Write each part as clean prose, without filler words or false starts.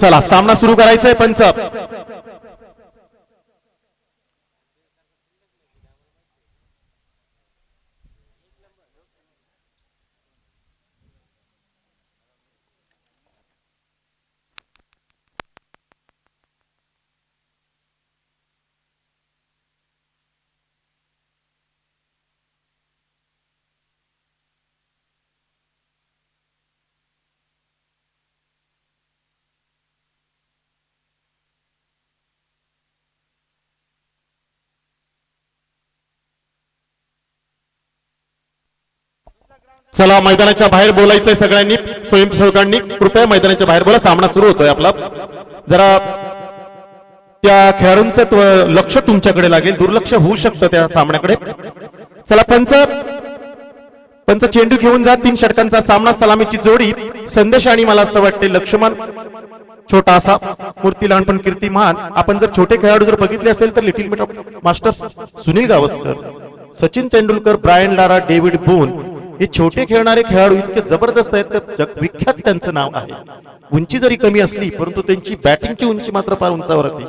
चला सामना सुरू करायचा आहे पंच. चला मैदानाच्या बाहेर बोलायचंय सगळ्यांनी, स्वयंसेवकांनी कृपया मैदानाच्या बाहेर बोला. सामना सुरू होतोय आपला. जरा त्या खेळाडूंचं लक्ष तुमच्याकडे लागेल, दुर्लक्ष होऊ शकतं त्या सामन्याकडे. चला पंच चेंडू घेऊन जा. 3 षटकांचा सामना. सलामीची जोडी संदेश आणि मला असं वाटते लक्ष्मण, छोटा असा मूर्ती लहानपण कीर्ती महान. आपण जर छोटे खेळाडू जर बघितले असेल तर little masters Sunil Gavaskar, Sachin Tendulkar, Brian Lara, David Boon हे छोटे खेळणारे खेळाडू इतके जबरदस्त आहेत तर जगविख्यात त्यांचं नाव आहे. उंची जरी कमी असली परंतु त्यांची बॅटिंगची उंची मात्र फार उंचावर होती.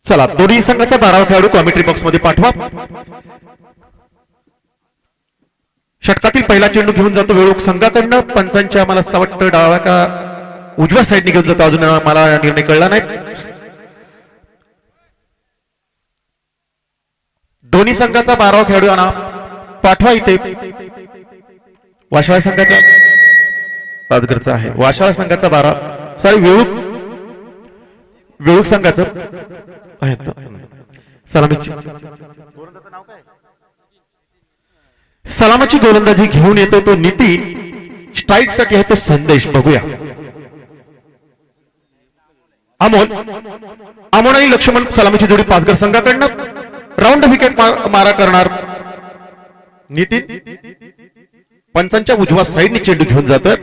चला दोन्ही संघाचा 12वा खेळाडू कॉमेंट्री बॉक्स मध्ये पाठवा. षटकातील पहिला चेंडू घेऊन जातो वेळूक संघाकडनं. पंचांच्या मला असं वाटतं डाव्या का उजव्या साईडने घेऊन जातो, अजून मला निर्णय कळला नाही. दोन्ही संघाचा 12वा खेळाडू आणा, पाठवा इथे. वाशाळा संघाचा पाचघरचा आहे, वाशाळा संघाचा 12 सॉरी वेळूक संघाचं आहे. सलामीची सलामाची गोलंदाजी घेऊन येतो तो नितीन. स्ट्राईक साठी आहे तो संदेश. बघूया अमोल आणि लक्ष्मण. सलामीची जोडी पाचघर संघाकडनं. राऊंड विकेट मारा करणार नितीन. पंचांच्या उजव्या साईडने चेंडू घेऊन जातात.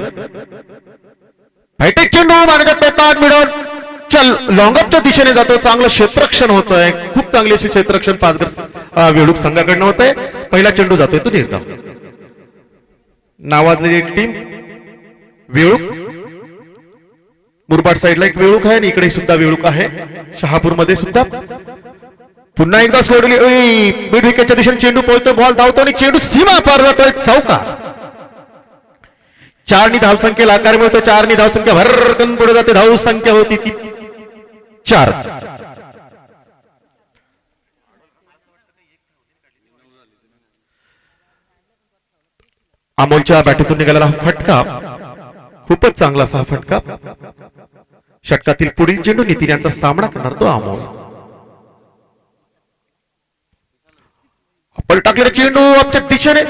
फायटेक चेंडू मार्गात मिळून चल लॉंगअपच्या दिशेने जातो. चांगलं क्षेत्ररक्षण होतंय, खूप चांगली अशी क्षेत्ररक्षण पाचघर वेळूक संघाकडनं होतंय. पहिला चेंडू जातोय तो निर्धाव. नावाजलेली टीम वेळूक. मुरबाड साईडला एक वेळूक आहे आणि इकडे सुद्धा वेळूक आहे. शहापूर मध्ये सुद्धा. पुन्हा एकदा सोडली मिड विकेटच्या दिशेने चेंडू पोहोचतोय. बॉल धावतो आणि चेंडू सीमा पार जातोय. चौकार. 4 धावसंख्येला आकार मिळतो. 4 धावसंख्या भरकन पुढे जाते. धावसंख्या होती ती 4. अमोलच्या बॅटीतून निघालेला फटका खूपच चांगला असा फटका. षटकातील पुढील चेंडू नितीन यांचा सामना करणार तो अमोल. आपण टाकलेला चेंडू आमच्या दिशेने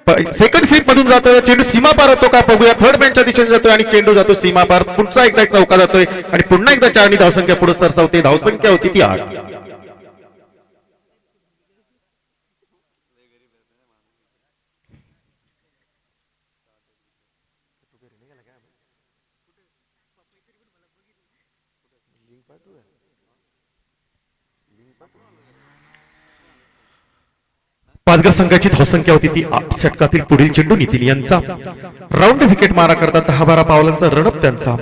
सेकंड सीट मधून जातोय. चेंडू सीमा पार होतो का बघूया. थर्ड मॅनच्या दिशेने जातोय आणि चेंडू जातो सीमा पार. पुढचा एकदा चौका जातोय आणि पुन्हा एकदा 4 धावसंख्या पुढे सरसावते. धावसंख्या होती ती 8. पाचघर संघाची धावसंख्या होती ती 8. षटकातील पुढील चेंडू नितीन यांचा. राऊंड विकेट मारा करतात. 10-12 पावलांचा रणप त्यांचा.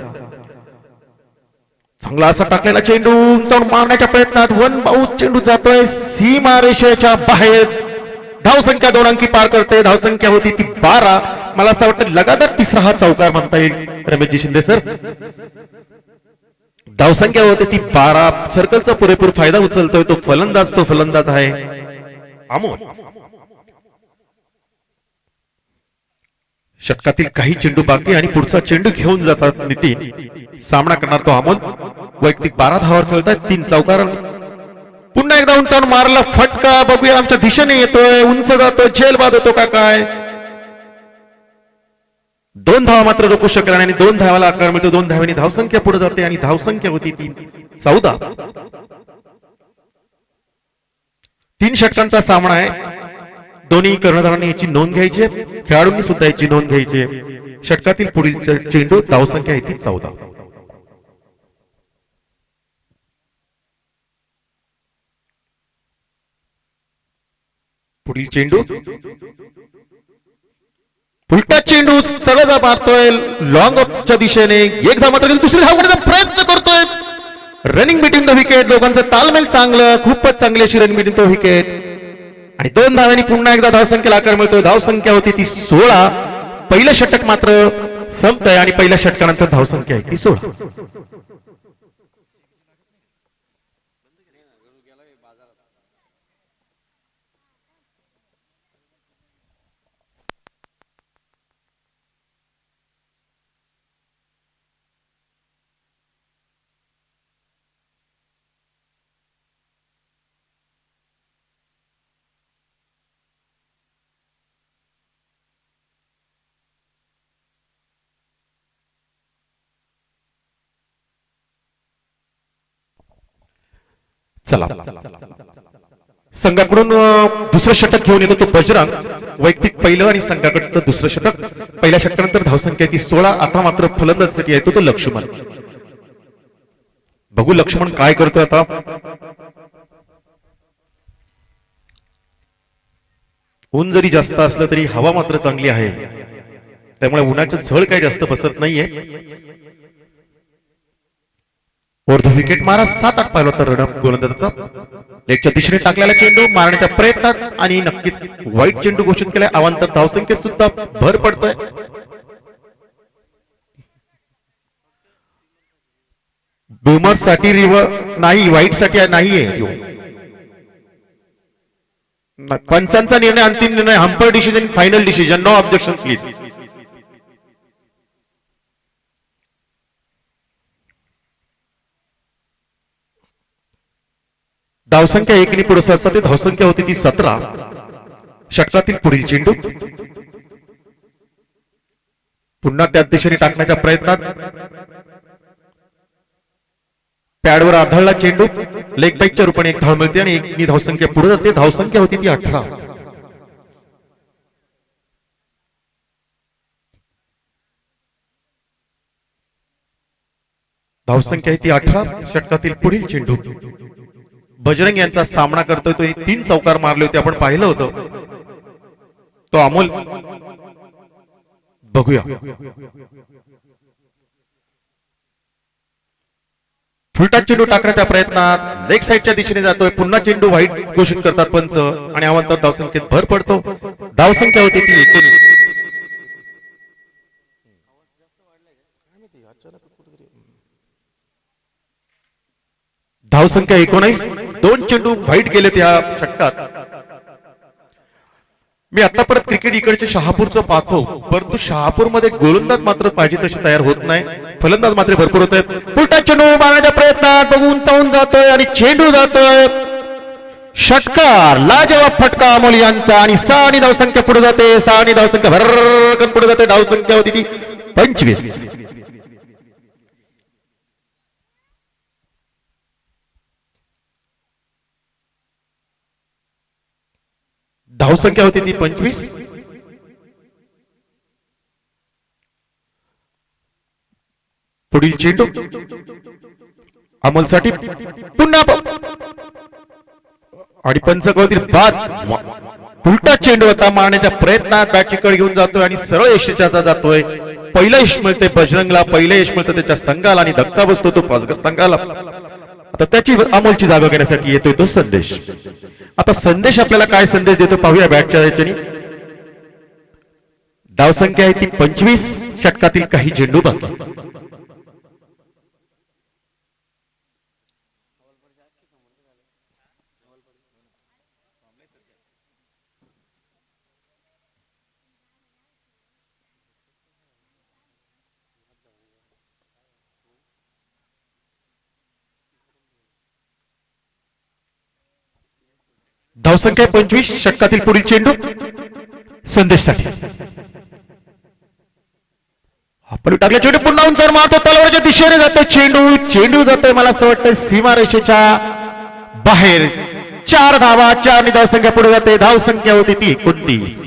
चांगला असा टाकलेला चेंडू उंचावून मारण्याच्या प्रयत्नात वन बाउट चेंडू जातोय सीमा रेषेच्या बाहेर. धावसंख्या 2 अंकी पार करते. धावसंख्या होती ती 12. मला असं वाटतं लगातार तिसरा हा चौकार म्हणता येईल रमेशजी शिंदे सर. धावसंख्या होती ती 12. सर्कलचा पुरेपूर फायदा उचलतोय तो फलंदाज आहे अमोल. षटकातील काही चेंडू बाकी आणि पुढचा चेंडू घेऊन जातात नितीन. सामना करणार तो अमोल. वैयक्तिक 12 धावावर खेळतात 3 चौकार. पुन्हा एकदा उंचावून मारला फटका. बघूया आमच्या दिशेने येतोय, उंच जातोय, झेल बाद होतो का काय. 2 धावा मात्र रोखू शकला आणि 2 धावाला आकार मिळतो. 2 धावांनी धावसंख्या पुढे जाते आणि धावसंख्या होती ती 14. 3 षटकांचा सामना आहे. दोन्ही कर्णधारांनी याची नोंद घ्यायची, खेळाडूंनी सुद्धा याची नोंद घ्यायची. षटकातील पुढील चेंडू धावसंख्या आहे ती 14. पुढील चेंडू उलटा चेंडू सरळ मारतोय लॉंग ऑफच्या दिशेने. एक धाव मात्र दुसरी धाव करण्याचा प्रयत्न करतोय. Running between the wicket. दोघांचं तालमेल चांगलं, खूपच चांगली अशी रनिंग बिटवीन द विकेट. आणि 2 धावांनी पुन्हा एकदा धावसंख्येला आकार मिळतोय. धावसंख्या होती ती 16. पहिलं षटक मात्र संपतंय आणि पहिल्या षटकानंतर धावसंख्या आहे ती 16. चला संघाकडून दुसरं षटक घेऊन येतो तो बजरंग. वैयक्तिक पहिलं आणि संघाकडचं दुसरं षटक. पहिल्या षटकानंतर धावसंख्या ती 16. आता मात्र फलंदाजीसाठी येतो तो लक्ष्मण. बघू लक्ष्मण काय करतोय आता. ऊन जरी जास्त असलं तरी हवा मात्र चांगली आहे, त्यामुळे उन्हाचं झळ काही जास्त बसत नाहीये. अर्ध विकेट मारा. 7-8 पावलाचा रनअप गोलंदाजाचा. लेगच्या दिशेने टाकलेला चेंडू मारण्याच्या प्रयत्नात आणि नक्कीच वाईट चेंडू घोषित केलाय. अवांतर धावसंख्येत सुद्धा भर पडतोय. बूमर साठी नाही, वाईट साठी नाहीये. पंचांचा निर्णय अंतिम निर्णय. Umpire decision, final decision. No objection please. धावसंख्या 1 पुढे असते. धावसंख्या होती ती 17. षटकातील पुढील चेंडू पुन्हा त्याच दिशेने टाकण्याच्या प्रयत्नात पॅडवर आदळला चेंडू. लेग बाईकच्या रूपाने 1 धाव मिळते आणि 1 धावसंख्या पुढे जाते. धावसंख्या होती ती 18. धावसंख्या आहे ती 18. षटकातील पुढील चेंडू बजरंग यांचा सामना करतोय. तो 3 चौकार मारले होते, आपण पाहिलं होतं. तो अमोल. बघूया फुलटा चेंडू टाकण्याच्या प्रयत्नात लेग साईडच्या दिशेने जातोय. पुन्हा चेंडू व्हाईट घोषित करतात पंच आणि अवांतर धावसंख्येत भर पडतो. धावसंख्या होती ती 19. धावसंख्या 19. 2 चेंडू व्हाईट गेले त्या षटकात. मी आता परत क्रिकेट इकडचे शहापूरचं पाहतो, परंतु शहापूरमध्ये गोलंदाज मात्र पाहिजे तसे तयार होत नाही. फलंदाज मात्र भरपूर होत आहेत. उलटा चेंडू मारण्याच्या प्रयत्नात बघून चावून जातोय आणि चेंडू जातोय. षटकार. लाजवाब फटका अमोल यांचा आणि 6 आणि धावसंख्या पुढे जाते. 6 आणि धावसंख्या भरकन पुढे जाते. धावसंख्या होती ती 25. धावसंख्या होती ती 25. पुढील चेंडू अमोलसाठी पुन्हा आणि पंच कळतील बाद. उलटा चेंडू आता मारण्याच्या प्रयत्नात बॅटची कड घेऊन जातोय आणि सरळ यशाचा जातोय. पहिलं यश मिळते बजरंगला, पहिलं यश मिळतं त्याच्या संघाला आणि धक्का बसतो तो पाचघर संघाला. आता त्याची अमोलची जागा घेण्यासाठी येतोय तो संदेश. आता संदेश आपल्याला काय संदेश देतो पाहूया बॅटच्या याच्याने. धावसंख्या आहे ती 25. षटकातील काही चेंडू बाकी. धावसंख्या 25. षटकातील पुढील चेंडू संदेशसाठी. आपण टाकले चेंडू पुन्हा उंचावर मारतो, तलवारच्या दिशेने जाते चेंडू जाते मला असं वाटतं सीमारेषेच्या बाहेर. 4 धावा, 4 धावसंख्या पुढे जाते. धावसंख्या होती ती 29.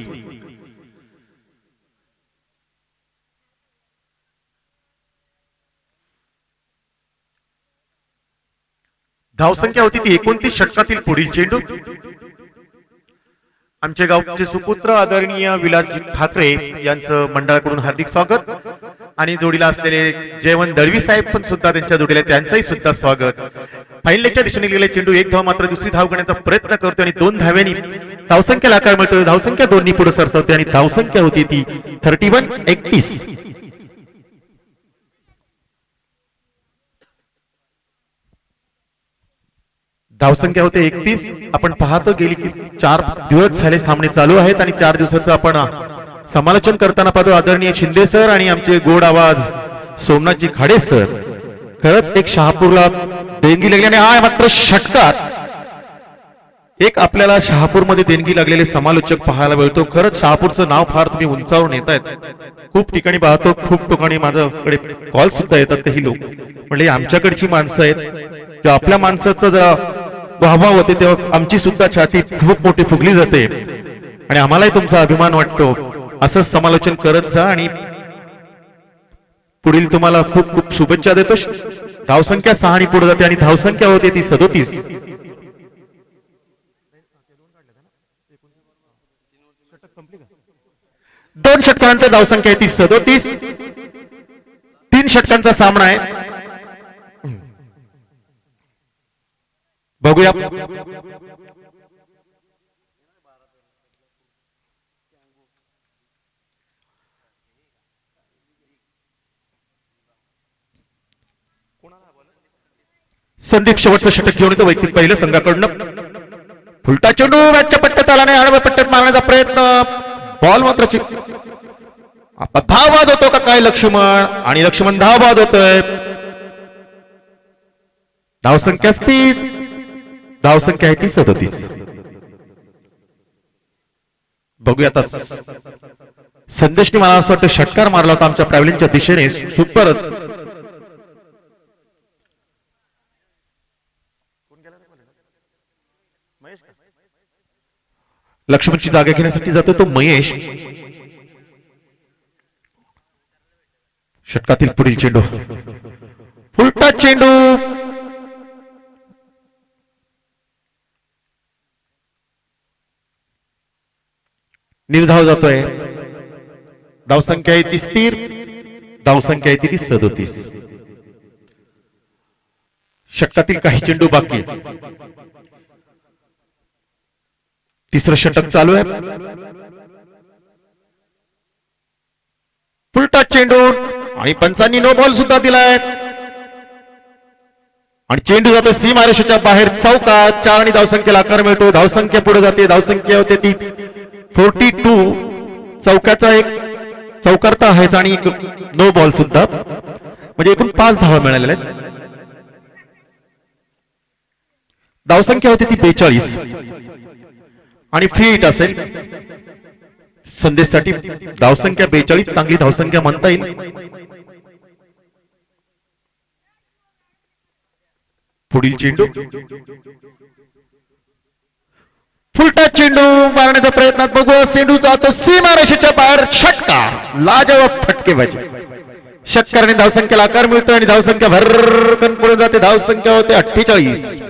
धावसंख्या होती ती 29. षटकातील पुढील चेंडू. आमचे गावचे सुपुत्र आदरणीय विलासजी ठाकरे यांचं मंडळाकडून हार्दिक स्वागत आणि जोडीला असलेले जयवंत दळवी साहेब पण सुद्धा त्यांच्या जोडीला, त्यांचंही सुद्धा स्वागत. फायनलच्या दिशेने गेलेले चेंडू 1 धाव मात्र दुसरी धाव घेण्याचा प्रयत्न करतोय आणि 2 धाव्यांनी धावसंख्येला आकार मिळतोय. धावसंख्या 2 पुढे सरसावते आणि धावसंख्या होती ती 31-31. धावसंख्या होते 31. आपण पाहतो गेली की 4 दिवस झाले सामने चालू आहेत आणि 4 दिवसाचं आपण समालोचन करताना पाहतो आदरणीय शिंदे सर आणि आमचे गोड आवाज सोमनाथजी खाडे सर. खरंच एक शहापूरला देणगी लागली आणि हा मात्र षटकार एक आपल्याला शहापूरमध्ये देणगी लागलेले समालोचक पाहायला मिळतो. खरंच शहापूरचं नाव फार तुम्ही उंचावून येत आहेत. खूप ठिकाणी पाहतो, खूप ठिकाणी माझ्याकडे कॉल सुद्धा येतात. तेही लोक म्हणजे आमच्याकडची माणसं आहेत किंवा आपल्या माणसाचं जरा वाहवा होते तेव्हा आमची सुद्धा छाती खूप मोठी फुगली जाते आणि आम्हालाही तुमचा अभिमान वाटतो. असंच समालोचन करत जा आणि पुढील तुम्हाला खूप खूप शुभेच्छा देतो. धावसंख्या 6 पुढे जाते आणि धावसंख्या होते ती 37. दोन षटकांच्या धावसंख्या आहे ती 37. 3 षटकांचा सामना आहे. बघूया संदीप शेवटचं षटक घेऊन येतो वैयक्तिक पहिलं संघाकडनं. फुलटा चेंडू मॅचच्या पट्ट्यात आला नाही, आडव्या पट्ट्यात मारण्याचा प्रयत्न. बॉल मात्र धावबाद होतो का काय लक्ष्मण आणि लक्ष्मण धावबाद होतोय. धावसंख्या स्थिर. धावसंख्या आहे ती 37. बघूया आता संदेशने मला असं वाटतं षटकार मारला होता आमच्या ट्रॅव्हलिंगच्या दिशेने. सुपरच. लक्ष्मणची जागा घेण्यासाठी जातो तो महेश. षटकातील पुढील चेंडू फुलटा चेंडू निर्धाव जातोय. धावसंख्या आहे ती स्थिर. धावसंख्या आहे ती 37. षटकातील काही चेंडू बाकी. तिसरं षटक चालू आहे. फुलटा चेंडू आणि पंचांनी नो बॉल सुद्धा दिलाय आणि चेंडू जातो सीमारेषेच्या बाहेर चौकात. 4 आणि धावसंख्येला आकार मिळतो. धावसंख्या पुढे जाते. धावसंख्या होते ती 42. चौकाचा एक चौकारता आहेच आणि नो बॉल सुद्धा, म्हणजे एकूण 5 धावा मिळालेल्या आहेत. धावसंख्या होती ती 42 आणि फिट असेल संदेशसाठी. धावसंख्या 42 चांगली धावसंख्या म्हणता येईल. पुढील चेंडू फुलटा चेंडू मारण्याचा प्रयत्नात बघू. चेंडू जातो सीमारेषेच्या बाहेर. षटकार. लाजवाब फटकेबाजी. षटकाराने धावसंख्येला आकार मिळतो आणि धावसंख्या भरकन पुढे जाते. धावसंख्या होते 48.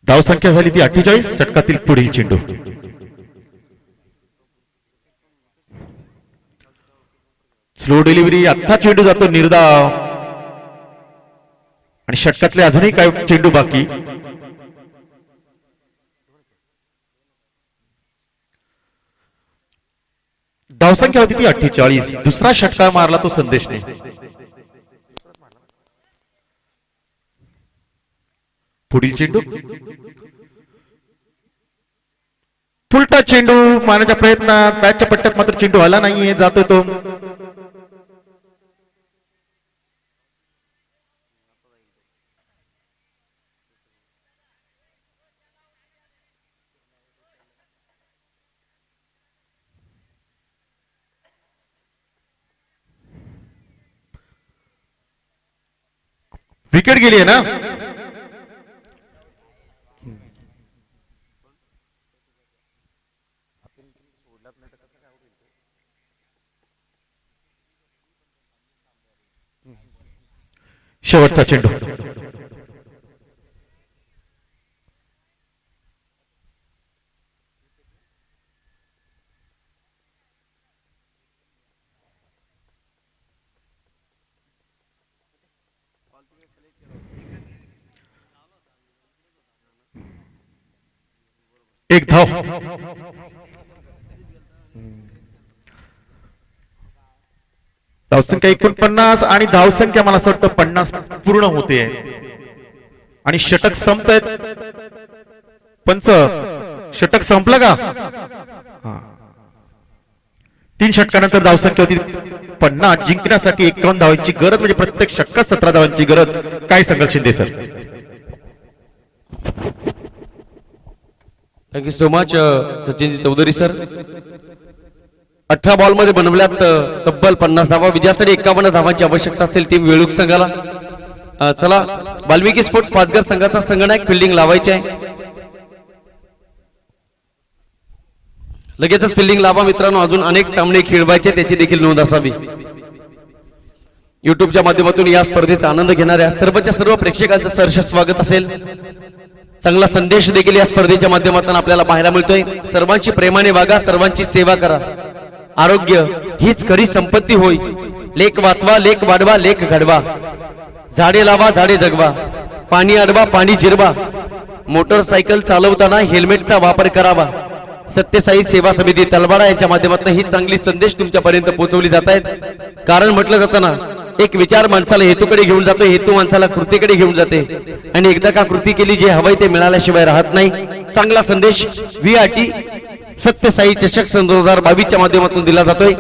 धावसंख्या झाली ती 48. षटकातील पुढील चेंडू स्लो डिलिव्हरी. आता चेंडू जातो निर्धाव आणि षटकातले अजूनही काय चेंडू बाकी. धावसंख्या होती ती 48. दुसरा षटकार मारला तो संदेशने. पुढील चेंडू फुलटा मोठा चेंडू मारण्याच्या प्रयत्नात बॅटच्या पट्ट्यात मात्र चेंडू आला नाहीये, जातोय तो. विकेट गेली आहे ना. शेवटचा चेंडू. एक धाव. धावसंख्या 49 आणि धावसंख्या मला असं वाटतं 50 पूर्ण होते आणि षटक संपतायत. पंच षटक संपलं का? 3 षटकानंतर धावसंख्या होती 50. जिंकण्यासाठी 51 धावांची गरज, म्हणजे प्रत्येक षटकात 17 धावांची गरज. काय सांगाल Shinde sir? Thank you so much Sachinji Chaudhari sir. 18 ball मध्ये बनवल्यात तब्बल 50 धावा. विजयासाठी 51 धावांची आवश्यकता असेल टीम वेळूक संघाला. चला, वाल्मिकी स्पोर्ट्स पाचघर संघाचा संघनायक फिल्डिंग लावायची आहे. लगेचच फिल्डिंग लावा मित्रांनो. अजून अनेक सामने खेळवायचे, त्याची देखील नोंद असावी. युट्यूबच्या माध्यमातून या स्पर्धेचा आनंद घेणाऱ्या सर्वच्या सर्व प्रेक्षकांचं सहर्ष स्वागत असेल. चांगला संदेश देखील या स्पर्धेच्या माध्यमातून आपल्याला पाहायला मिळतोय. सर्वांची प्रेमाने वागा, सर्वांची सेवा करा. आरोग्य हीच खरी संपत्ती होय. लेख वाचवा, लेख वाढवा, लेख घडवा. झाडे लावा, झाडे जगवा. पाणी अडवा, पाणी जिरवा. मोटरसायकल चालवताना हेल्मेटचा वापर करावा. सत्यसाई सेवा समिती तलवाडा यांच्या माध्यमातून ही चांगली संदेश तुमच्यापर्यंत पोहोचवली जात आहेत. कारण म्हटलं जातं ना, एक विचार माणसाला हेतूकडे घेऊन जातो, हेतू माणसाला कृतीकडे घेऊन जाते. आणि एकदा का कृती केली, जे हवंय ते मिळाल्याशिवाय राहत नाही. चांगला संदेश VRT सत्यसाई चषक 2022 च्या माध्यमातून दिला जातोय.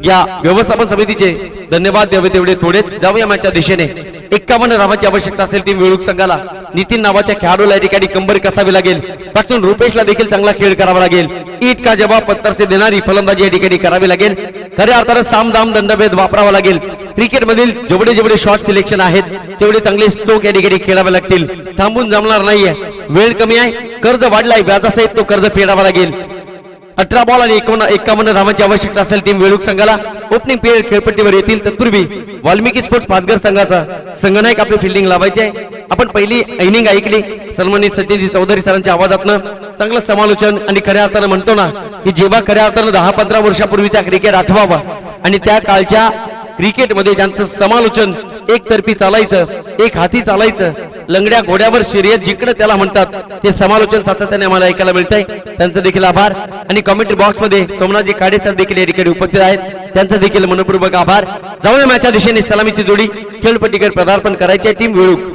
या व्यवस्थापन समितीचे धन्यवाद द्यावे तेवढे थोडेच. जाऊया मॅचच्या दिशेने. 51 धावांची आवश्यकता असेल टीम वेळूक संघाला. नितीन नावाच्या खेळाडूला या ठिकाणी कंबर कसावी लागेल. पासून रुपेशला देखील चांगला खेळ करावा लागेल. ईट का जवाब पत्तर से देणारी फलंदाजी या ठिकाणी करावी लागेल. खऱ्या अर्थानं सामदाम दंडभेद वापरावा लागेल. क्रिकेट मधील जेवढे जेवढे शॉर्ट सिलेक्शन आहेत तेवढे चांगले स्ट्रोक या ठिकाणी खेळावे लागतील. थांबून जमणार नाहीये, वेळ कमी आहे. कर्ज वाढलाय, व्याजासहित तो कर्ज फेडावा लागेल. 18 बॉल आणि 51 धावांची आवश्यकता असेल टीम वेळूक संघाला. ओपनिंग पिरियड खेळपट्टीवर येतील. तत्पूर्वी वाल्मिकी स्पोर्ट्स पाचघर संघाचा संघनायक आपली फिल्डिंग लावायची आहे. आपण पहिली इनिंग ऐकली सन्मानित सचिनजी चौधरी सरांच्या आवाजातनं. चांगलं समालोचन. आणि खऱ्या अर्थानं म्हणतो ना की जेव्हा खऱ्या अर्थानं 10-15 वर्षापूर्वीचा क्रिकेट आठवावा आणि त्या काळच्या क्रिकेटमध्ये ज्यांचं समालोचन एकतर्फी चालायचं, एक हाती चालायचं, लंगड्या घोड्यावर शर्यत जिंकणं त्याला म्हणतात, ते समालोचन सातत्याने आम्हाला ऐकायला मिळतंय. त्यांचं देखील आभार. आणि कमेंट्री बॉक्स मध्ये सोमनाथजी खाडे सर देखील या ठिकाणी उपस्थित आहेत. त्यांचं देखील मनपूर्वक आभार. जाऊया मॅचच्या दिशेने. सलामीची जोडी खेळपट्टीकडे पदार्पण करायची आहे टीम वेळूक.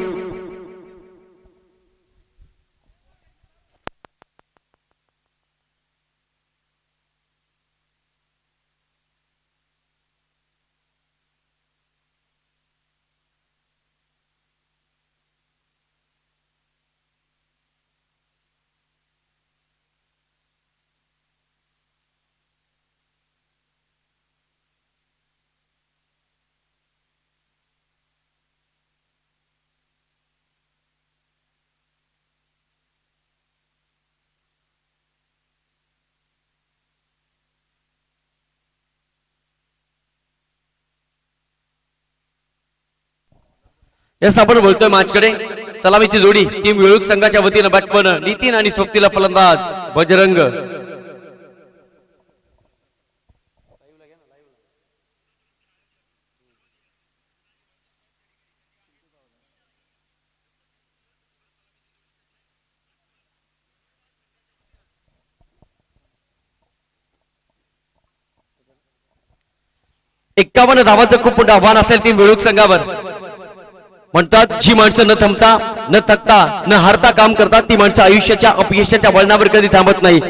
यस, आपण बोलतोय मॅचकडे. सलामीची जोडी टीम वेळूक संघाच्या वतीनं बॅट्समन नितीन आणि सोबतीला फलंदाज बजरंग. एक्कावन्न धावांचं खूप मोठं आव्हान असेल टीम वेळूक संघावर. म्हणतात जी माणसं न थांबता, न थकता, न हारता काम करतात ती माणसं आयुष्याच्या अपयशाच्या वळणावर कधी थांबत नाही.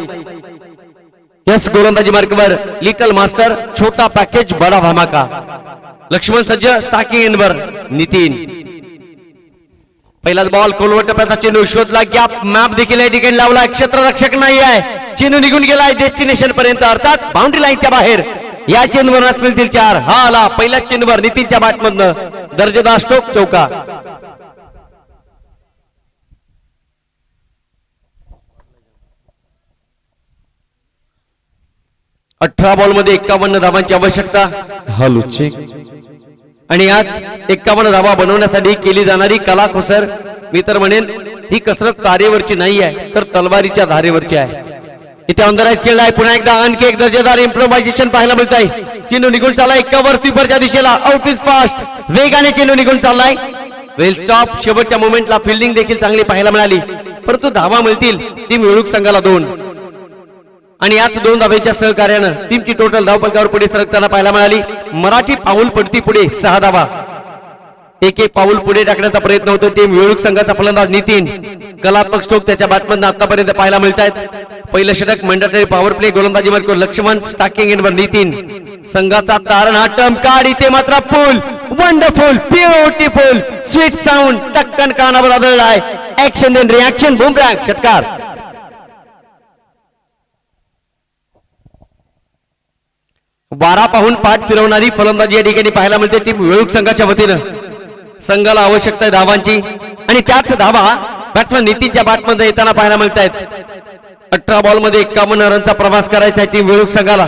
यस गोलंदाजी मार्कवर लिटल मास्टर, छोटा पॅकेज बडा धमाका. लक्ष्मण सज्ज, स्टार्टिंग एंडवर नितीन. पहिलाच बॉल खोलवर टप्प्याचा चेंडू शोधला, गॅप मॅप देखील या ठिकाणी लावला. क्षेत्ररक्षक नाही आहे, चेंडू निघून गेलाय डेस्टिनेशन पर्यंत, अर्थात बाउंड्री लाईनच्या बाहेर. या चेंडूवर नसतील 4. हा आला पहिल्याच चेंडूवर नितीनच्या बॅटमधनं दर्जेदार स्ट्रोक, चौका. अठरा बॉल मध्ये 51 धावांची आवश्यकता. Hello check. आणि आज 51 धावा बनवण्यासाठी केली जाणारी कलाकुसर, मी तर म्हणेन ही कसरत तारेवरची नाही आहे, तर तलवारीच्या धारेवरची आहे. इथे ऑनराईज खेळला आहे. पुन्हा एकदा आणखी एक दर्जेदार इम्प्रोव्हायझेशन पाहायला मिळत आहे. चेंडू निघून चाललाय कव्हर स्वीपरच्या दिशेला. आउट इज फास्ट, वेगाने चेंडू निघून चाललाय. वेल स्टॉप. शेवटच्या मोमेंटला फिल्डिंग देखील चांगली पाहायला मिळाली, परंतु धावा मिळतील टीम वेळूक संघाला 2. आणि याच 2 धावेच्या सहकार्यानं टीमची टोटल धावपंकावर पुढे सरकताना पाहायला मिळाली. मराठी पाऊल पडती पुढे 6 धावा. एक पाऊल पुढे टाकण्याचा प्रयत्न होतो टीम वेळूक संघाचा फलंदाज नितीन. कलात्मक स्ट्रोक त्याच्या बॅटमधून आतापर्यंत पाहायला मिळत आहेत. पहिलं षटक मंडटरी पॉवर प्ले गोलंदाजी मार्कवर लक्ष्मण, स्टार्टिंग एंडवर नितीन. संघाचा तारणा टर्म कार्ड इथे मात्र full wonderful beautiful sweet sound टक्कन कानावर आदळलाय. ऍक्शन देन रिॲक्शन, बूमरॅंग, षटकार. वारा पाहून पाठ फिरवणारी फलंदाजी या ठिकाणी पाहायला मिळते टीम वेळूक संघाच्या वतीनं. संघाला आवश्यकता आहे धावांची, आणि त्याच धावा बॅट्समन नितीनच्या बॅटमध्ये येताना पाहायला मिळत आहेत. 18 बॉल मध्ये 51 रनचा प्रवास करायचा आहे टीम वेळूक संघाला.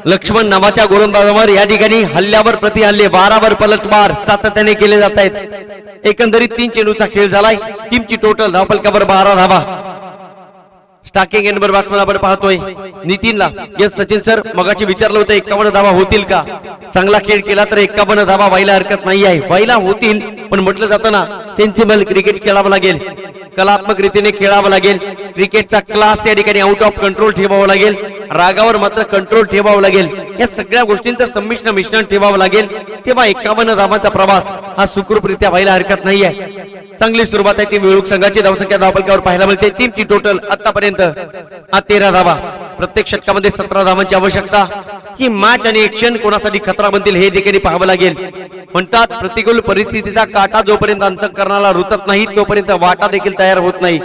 लक्ष्मण नावाच्या गोलंदाजावर या ठिकाणी हल्ल्यावर प्रति हल्ले, 12वर पलटवार सातत्याने केले जात आहेत. एकंदरीत 3 चेंडूचा खेळ झालाय. टीमची टोटल धावफलकावर 12 धावा. स्टार्टिंग एंडवर बॅट्समन आपण पाहतोय नितीनला. यस सचिन सर, मगाशी विचारलं होतं 51 धावा होतील का. चांगला खेळ केला तर 51 धावा व्हायला हरकत नाही आहे. व्हायला होतील, पण म्हटलं जातं ना, सेन्सिबल क्रिकेट खेळावं लागेल, कलात्मक रीतीने खेळावं लागेल. क्रिकेटचा क्लास या ठिकाणी आउट ऑफ कंट्रोल ठेवावं लागेल, रागावर मात्र कंट्रोल ठेवावं लागेल. या सगळ्या गोष्टींचं संमिश्र मिश्रण ठेवावं लागेल, तेव्हा 51 धावांचा प्रवास हा सुखरूपरित्या व्हायला हरकत नाही आहे. चांगली सुरुवात आहे टीम वेळूक संघाची. धावसंख्या धावफलकावर पाहायला मिळते. टीमची टोटल आतापर्यंत 13 धावा. प्रत्येक षटकामध्ये 17 धावांची आवश्यकता. ही मॅच आणि एक्शन कोणासाठी खतरा बनतील हे देखील पाहावं लागेल. म्हणतात प्रतिकूल परिस्थितीचा काटा जोपर्यंत अंतःकरणाला रुतत नाही तोपर्यंत वाटा देखील तयार होत नाही.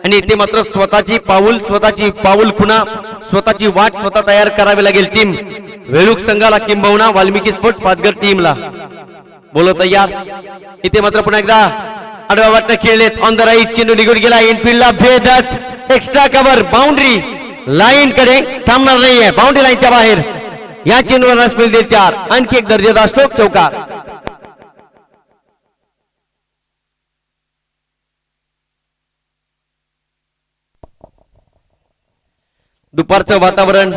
आणि इथे मात्र स्वतःची पाऊल खुणा, स्वतःची वाट स्वतः तयार करावी लागेल टीम वेळूक संघाला, किंबहुना वाल्मिकी स्पोर्ट्स पाचघर टीमला. बोलो तयार. इथे मात्र पुन्हा एकदा आडव्या वाटणं खेळलेत. ऑन द राईट, चेंडू निघून गेला इनफिल्डला भेदत. एक्स्ट्रा कव्हर, बाउंड्री लाईन कडे थांबणार नाहीये, बाउंड्री लाईनच्या बाहेर. या चेंडूवर रन मिळतील 4. आणखी एक दर्जेदार स्ट्रोक, चौका. दुपारचं वातावरण,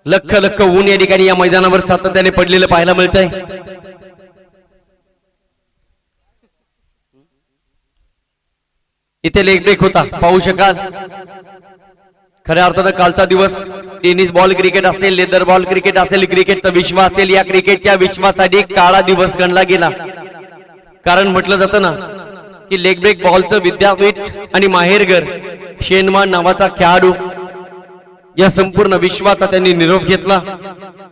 लख लख ऊन या ठिकाणी या मैदानावर सातत्याने पडलेलं पाहायला मिळतंय. इथे लेग ब्रेक होता, पाहू शकाल. खऱ्या अर्थानं कालचा दिवस टेनिस बॉल क्रिकेट असेल, लेदर बॉल क्रिकेट असेल, क्रिकेटचा विश्व असेल, या क्रिकेटच्या विश्वासाठी काळा दिवस गणला गेला. कारण म्हटलं जातं ना की लेग ब्रेक बॉलचं विद्यापीठ आणि माहेरघर शेनमान नावाचा खेळाडू या संपूर्ण विश्वाचा त्यांनी निरोप घेतला.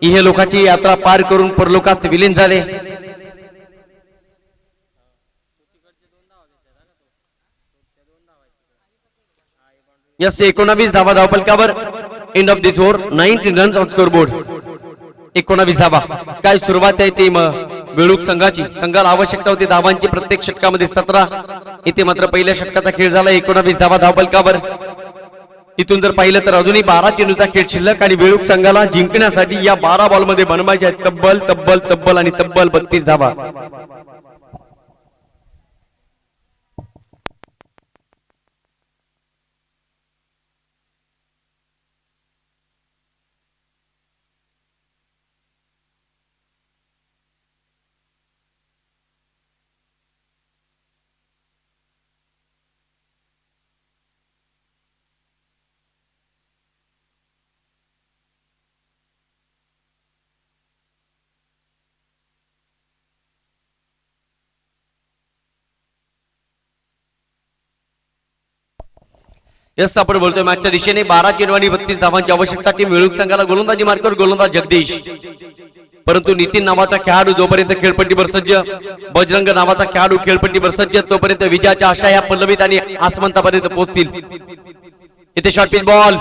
इहे लोकांची यात्रा पार करून परलोकात विलीन झाले. यस 19 धावा धावफलकावर. End of this over 19 runs on scoreboard. 19 धावा. काय सुरुवात आहे टीम वेळूक संघाची. संघाला आवश्यकता होती धावांची, प्रत्येक षटकामध्ये 17. इथे मात्र पहिल्या षटकाचा खेळ झाला. 19 धावा धावफलकावर. इथून जर पाहिलं तर अजूनही 12 चेंडूचा खेळ शिल्लक आणि वेळूक संघाला जिंकण्यासाठी या 12 बॉलमध्ये बनवायचे आहेत तब्बल आणि तब्बल 32 धावा. यस आपण बोलतोय मॅचच्या दिशेने 12 चेंडू 32 धावांची आवश्यकता. टीम वेळूक संघाला गोलंदाजी मार्कवर गोलंदाज जगदीश, परंतु नितीन नावाचा खेळाडू जोपर्यंत खेळपट्टीवर सज्ज, बजरंग नावाचा खेळाडू खेळपट्टीवर सज्ज, तोपर्यंत विजयाच्या आशा या पल्लवीत आणि आसमंतापर्यंत पोहोचतील. इथे शॉर्ट पिच बॉल,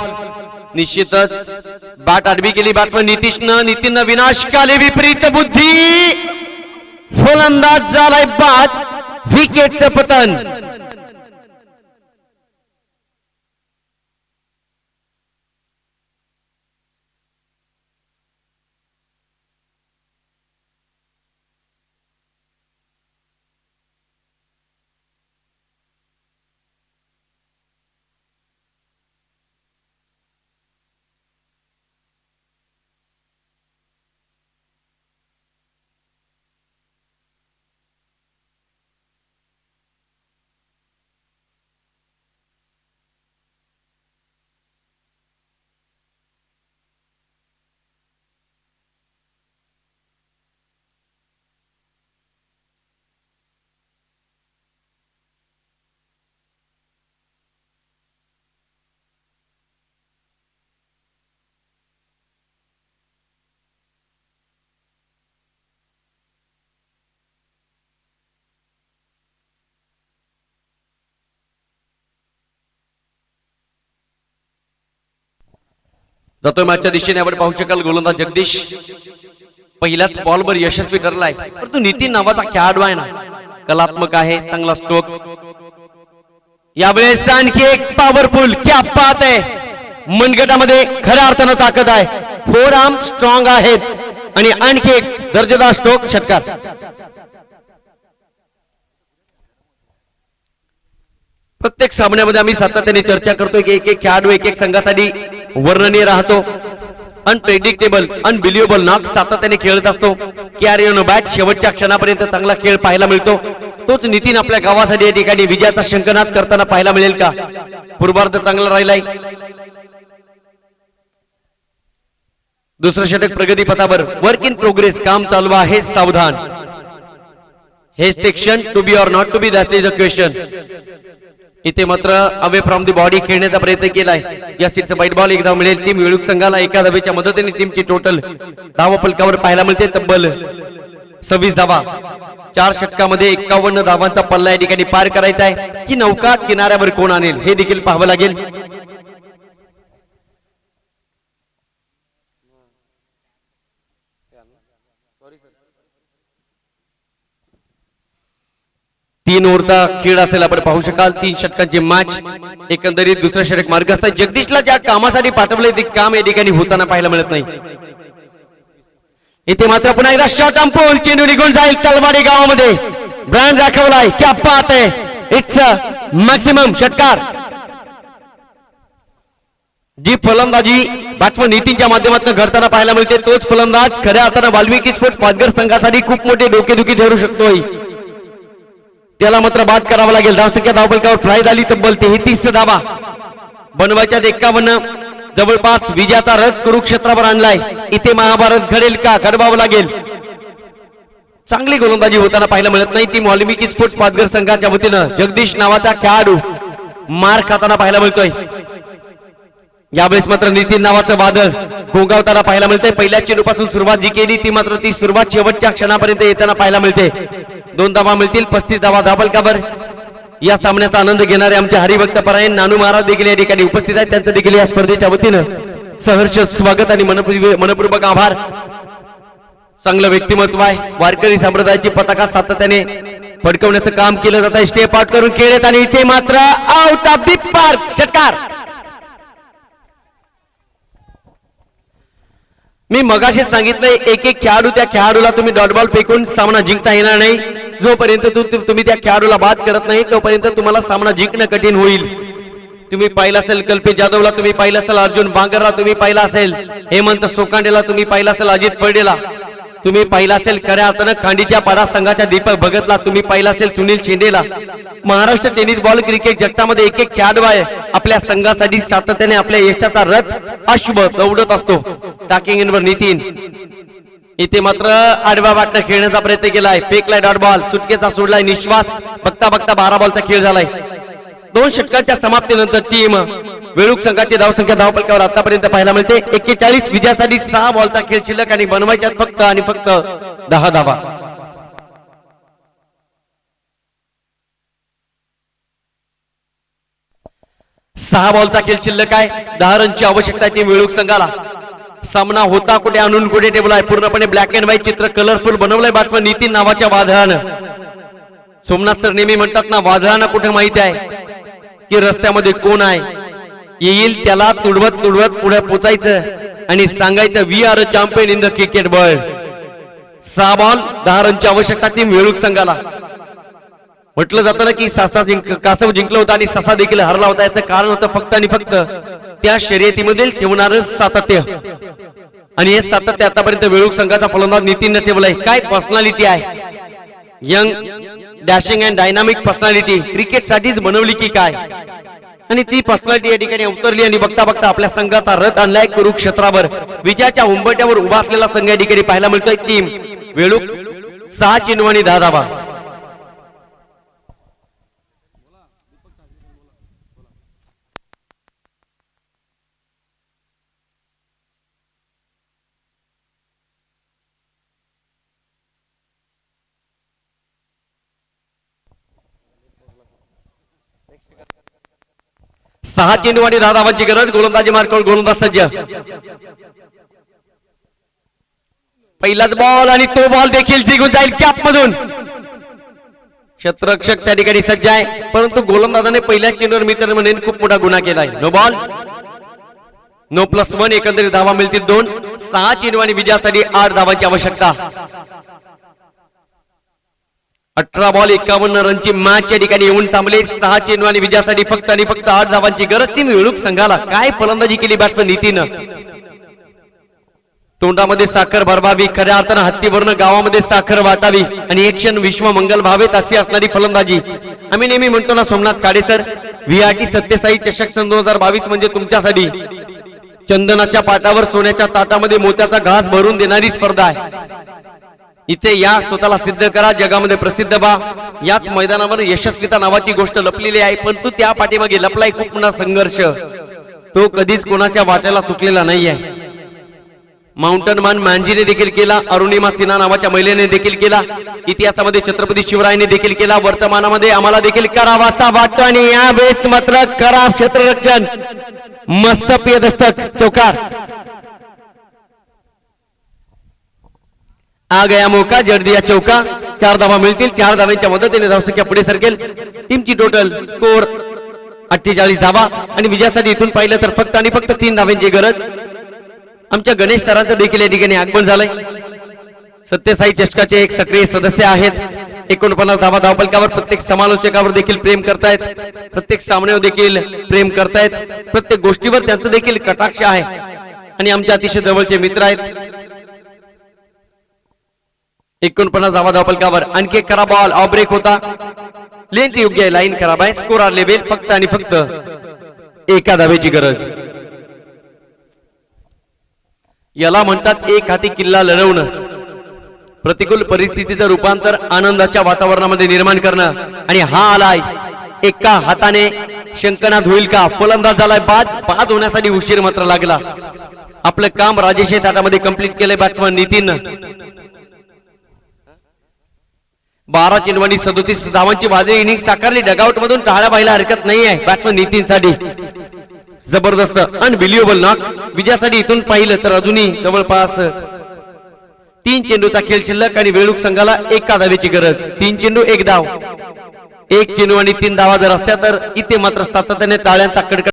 निश्चितच बॅट आडवी केली बॅट्समन नितीननं विनाशकाली विपरीत बुद्धी, फलंदाज झालाय बाद, विकेटचं पतन. जातोय मॅचच्या दिशेने आपण पाहू शकाल गोलंदाज जगदीश पहिल्याच बॉलवर यशस्वी ठरलाय, परंतु नितीन नावाचा खेळाडू आहे ना, कलात्मक आहे, चांगला स्ट्रोक. यावेळेस आणखी एक पॉवरफुल, क्या बात आहे, मनगटामध्ये खऱ्या अर्थानं ताकद आहे, फोर आर्म स्ट्रॉंग आहेत आणि आणखी एक दर्जेदार स्ट्रोक, षटकार. प्रत्येक सामन्यामध्ये आम्ही सातत्याने चर्चा करतोय की एक एक खेळाडू एक एक संघासाठी वर्णनीय राहतो, अनप्रेडिक्टेबल अनबिलिव्हेबल नॉक सातत्याने खेळत असतो. कॅरी ऑन बॅट, शेवटच्या क्षणापर्यंत चांगला खेळ पाहायला मिळतो. तोच नितीन आपल्या गावासाठी या ठिकाणी विजयाचा शंखनाद करताना पाहायला मिळेल का? पूर्वार्ध चांगला राहिलाय, दुसरं षटक प्रगतीपथावर, वर्क इन प्रोग्रेस, काम चालू आहे, सावधान. हेच ते क्षण, to be or not to be, that is a question. इथे मात्र अवे फ्रॉम दी बॉडी खेळण्याचा प्रयत्न केलाय. या सीटचा वाईट बॉल एक धाव मिळेल. टीम वेळूक संघाला एका धावेच्या मदतीने टीमची टोटल धाव फलकावर पाहायला मिळते तब्बल 26 धावा. 4 षटकामध्ये 51 धावांचा पल्ला या ठिकाणी पार करायचा आहे. की नौका किनाऱ्यावर कोण आणेल हे देखील पाहावं लागेल. तीन ओव्हरचा खेळ असेल, आपण पाहू शकाल 3 षटकांची मॅच. एकंदरीत दुसरं षटक मार्गस्थ आहे. जगदीशला ज्या कामासाठी पाठवले ते काम या ठिकाणी होताना पाहायला मिळत नाही. इथे मात्र पुन्हा एकदा शॉट अंपूल, चेंडू निघून जाईल तलवाडी गावामध्ये, ब्रँड दाखवलाय, क्या बात आहे, इट्स मॅक्सिमम, षटकार. जी फलंदाजी बॅट्समन नितीनच्या माध्यमातून घडताना पाहायला मिळते, तोच फलंदाज खऱ्या अर्थानं वाल्मिकी स्पोर्ट्स पाचघर संघासाठी खूप मोठे डोकेदुखी ठरू शकतोय. त्याला मात्र बाद करावा लागेल. धावसंख्या धावफलकावर प्राईज आली तब्बल 33 धावा. बनवायच्या 51, जवळपास विजयाचा रथ कुरुक्षेत्रावर आणलाय. इथे महाभारत घडेल का? घडवावं लागेल. चांगली गोलंदाजी होताना पाहायला मिळत नाही. टीम वाल्मिकी स्पोर्ट्स पाचघर संघाच्या वतीनं जगदीश नावाचा खेळाडू मार खाताना पाहायला मिळतोय. यावेळेस मात्र नितीन नावाचं वादळ गोंगावताना पाहायला मिळते. पहिल्या चेंडूपासून सुरुवात जी केली ती मात्र ती सुरुवात शेवटच्या क्षणापर्यंत येताना पाहायला मिळते. 2 धावा मिळतील, 35 धावा धावफलकावर. या सामन्याचा आनंद घेणारे आमचे हरिभक्त परायण नानू महाराज देखील या ठिकाणी उपस्थित आहेत. त्यांचं देखील या स्पर्धेच्या वतीनं सहर्ष स्वागत आणि मनपूर्वक आभार. चांगलं व्यक्तिमत्व आहे. वारकरी संप्रदायाची पताका सातत्याने फडकवण्याचं काम केलं जात आहे. स्टेप आउट करून खेळत आणि इथे मात्र आउट ऑफ दी पार्क, षटकार. मी मगाशीच सांगितलंय, एक एक खेळाडू त्या खेळाडूला तुम्ही डॉट बॉल फेकून सामना जिंकता येणार नाही. जोपर्यंत तुम्ही त्या खेळाडूला बाद करत नाही तोपर्यंत तुम्हाला सामना जिंकणं कठीण होईल. तुम्ही पाहिलं असेल कल्पेश जाधवला, तुम्ही पाहिलं असेल अर्जुन बांगरला, तुम्ही पाहिलं असेल हेमंत सोकांडेला, तुम्ही पाहिलं असेल अजित फर्डेला, तुम्ही पाहिलं असेल खऱ्या अर्थानं खांडीच्या पाडा संघाच्या दीपक भगतला, तुम्ही पाहिलं असेल सुनील शिंदेला. महाराष्ट्र टेनिस बॉल क्रिकेट जगतामध्ये एक एक खेळाडू आहे आपल्या संघासाठी सातत्याने आपल्या यशाचा रथ अश्व दौडत असतो. टाकिंग इनवर नितीन. इथे मात्र आडव्या वाटणं खेळण्याचा प्रयत्न केलाय, फेकलाय डॉट बॉल, सुटकेचा सोडलाय निश्वास. बघता बघता 12 बॉलचा खेळ झालाय. 2 षटकांच्या समाप्तीनंतर टीम वेळूक संघाची धावसंख्या धावपलकावर आतापर्यंत पाहायला मिळते 41 विजयासाठी 6 बॉलचा खेळ शिल्लक आणि बनवायच्यात फक्त आणि फक्त 10 धावा. सहा बॉलचा खेळ शिल्लक आहे 10 रनची आवश्यकता टीम वेळूक संघाला. सामना होता कुठे आणून कुठे टेबल आहे पूर्णपणे ब्लॅक अँड व्हाईट चित्र कलरफुल बनवलंय बॅट्समन नितीन नावाच्या वादळानं. सोमनाथ सर नेहमी म्हणतात ना वादळानं कुठे माहिती आहे की रस्त्यामध्ये कोण आहे येईल त्याला तुडवत तुडवत पुढे पोचायचं आणि सांगायचं we are a champion in the cricket world. 6 ball 10 रनची आवश्यकता टीम वेळूक संघाला. म्हटलं जातं ना की कासव जिंकलं होतं आणि ससा देखील हरला होता. याचं कारण होतं फक्त आणि फक्त त्या शर्यतीमध्ये ठेवणारं सातत्य आणि हे सातत्य आतापर्यंत वेळूक संघाचा फलंदाज नितीनने ठेवलंय. काय पर्सनॅलिटी आहे young dashing and dynamic personality क्रिकेटसाठीच बनवली की काय आणि ती पर्सनॅलिटी या ठिकाणी उतरली आणि बघता बघता आपल्या संघाचा रथ आणलाय कुरुक्षेत्रावर. विजयाच्या उंबरठ्यावर उभा असलेला संघ या ठिकाणी पाहायला मिळतोय. टीम वेळूक 6 चेंडू आणि 10 धावा. सहा चेंडू आणि 10 धावांची गरज. गोलंदाजी मार्कावर गोलंदाज सज्ज. पहिलाच बॉल आणि तो बॉल देखील निघून जाईल कॅप मधून. क्षेत्ररक्षक त्या ठिकाणी सज्ज आहे परंतु गोलंदाजाने पहिल्या चेंडूवर मित्र म्हणून खूप मोठा गुन्हा केलाय. नो बॉल नो +1 एकंदरीत धावा मिळतील 2. 6 चेंडू आणि विजयासाठी 8 धावांची आवश्यकता. 18 बॉल 51 रनची मॅच या ठिकाणी येऊन थांबले. 6 चेंडू आणि विजयासाठी फक्त आणि फक्त 8 धावांची गरज. टीम वेळूक संघाला काय फलंदाजी केली बॅट्समन नितीन. तोंडामध्ये साखर भरवावी खऱ्या अर्थानं हत्तीवरनं गावामध्ये साखर वाटावी आणि एक क्षण विश्व मंगल व्हावेत अशी असणारी फलंदाजी. आम्ही नेहमी म्हणतो ना सोमनाथ काडे सर व्हीआरटी सत्यसाई चषक सन 2022 म्हणजे तुमच्यासाठी चंदनाच्या पाटावर सोन्याच्या ताटामध्ये मोत्याचा घास भरून देणारी स्पर्धा आहे. इथे या स्वतःला सिद्ध करा जगामध्ये प्रसिद्ध व्हा. याच मैदानावर यशस्वीता नावाची गोष्ट लपलेली आहे परंतु त्या पाठीमागे लपलाय खूप मोठा संघर्ष. तो कधीच कोणाच्या वाट्याला चुकलेला नाहीये. माउंटन मॅन मांजीने देखील केला. अरुणिमा सिन्हा नावाच्या महिलेने देखील केला. इतिहासामध्ये छत्रपती शिवरायांनी देखील केला. वर्तमानामध्ये आम्हाला देखील करावासा वाटतो आणि यावेळेस मात्र करा क्षेत्ररक्षण मस्त पियदस्तक चौकार. आ गया मौका जड़ दिया चौका. 4 धावा मिळतील. 4 धावांच्या मदतीने धावसंख्या पुढे सरकेल. टीमची टोटल स्कोर 48 धावा आणि विजयासाठी इथून पाहिलं तर फक्त आणि फक्त 3 धावांची गरज. आमच्या गणेश सरांचं देखील या ठिकाणी आगमन झालंय. सत्यसाई चषकाचे एक सक्रिय सदस्य आहेत. 49 धावा धावपलकावर. प्रत्येक समालोचकावर देखील प्रेम करतायत. प्रत्येक सामन्यावर देखील प्रेम करतायत. प्रत्येक गोष्टीवर त्यांचं देखील कटाक्ष आहे आणि आमचे अतिशय जवळचे मित्र आहेत. 49 धावा धावपलकावर. आणखी एक खरा बॉल ऑफ ब्रेक होता. लेंथ योग्य आहे. लाईन खराब आहे. स्कोर आर लेव्हल फक्त आणि फक्त 1 धावेची गरज. याला म्हणतात एक हाती किल्ला लढवणं. प्रतिकूल परिस्थितीचं रूपांतर आनंदाच्या वातावरणामध्ये निर्माण करणं आणि हा आलाय एका हाताने शंकनाद होईल का. फलंदाज झालाय बाद होण्यासाठी उशीर मात्र लागला. आपलं काम राजेश थाटामध्ये कंप्लीट केलंय बॅट्समन नितीन. 12 चेंडू आणि 37 धावांची वादळी इनिंग साकारली. डगआउट मधून टाळ्या पाहायला हरकत नाही आहे बॅट्समन नितीनसाठी. जबरदस्त अनबिलिव्हेबल नॉक. विजयासाठी इथून पाहिलं तर अजूनही जवळपास 3 चेंडूचा खेळ शिल्लक आणि वेळूक संघाला 1 धावेची गरज. 3 चेंडू 1 धाव. 1 चेंडू आणि 3 धावा जर असत्या तर इथे मात्र सातत्याने टाळ्यांचा कडकड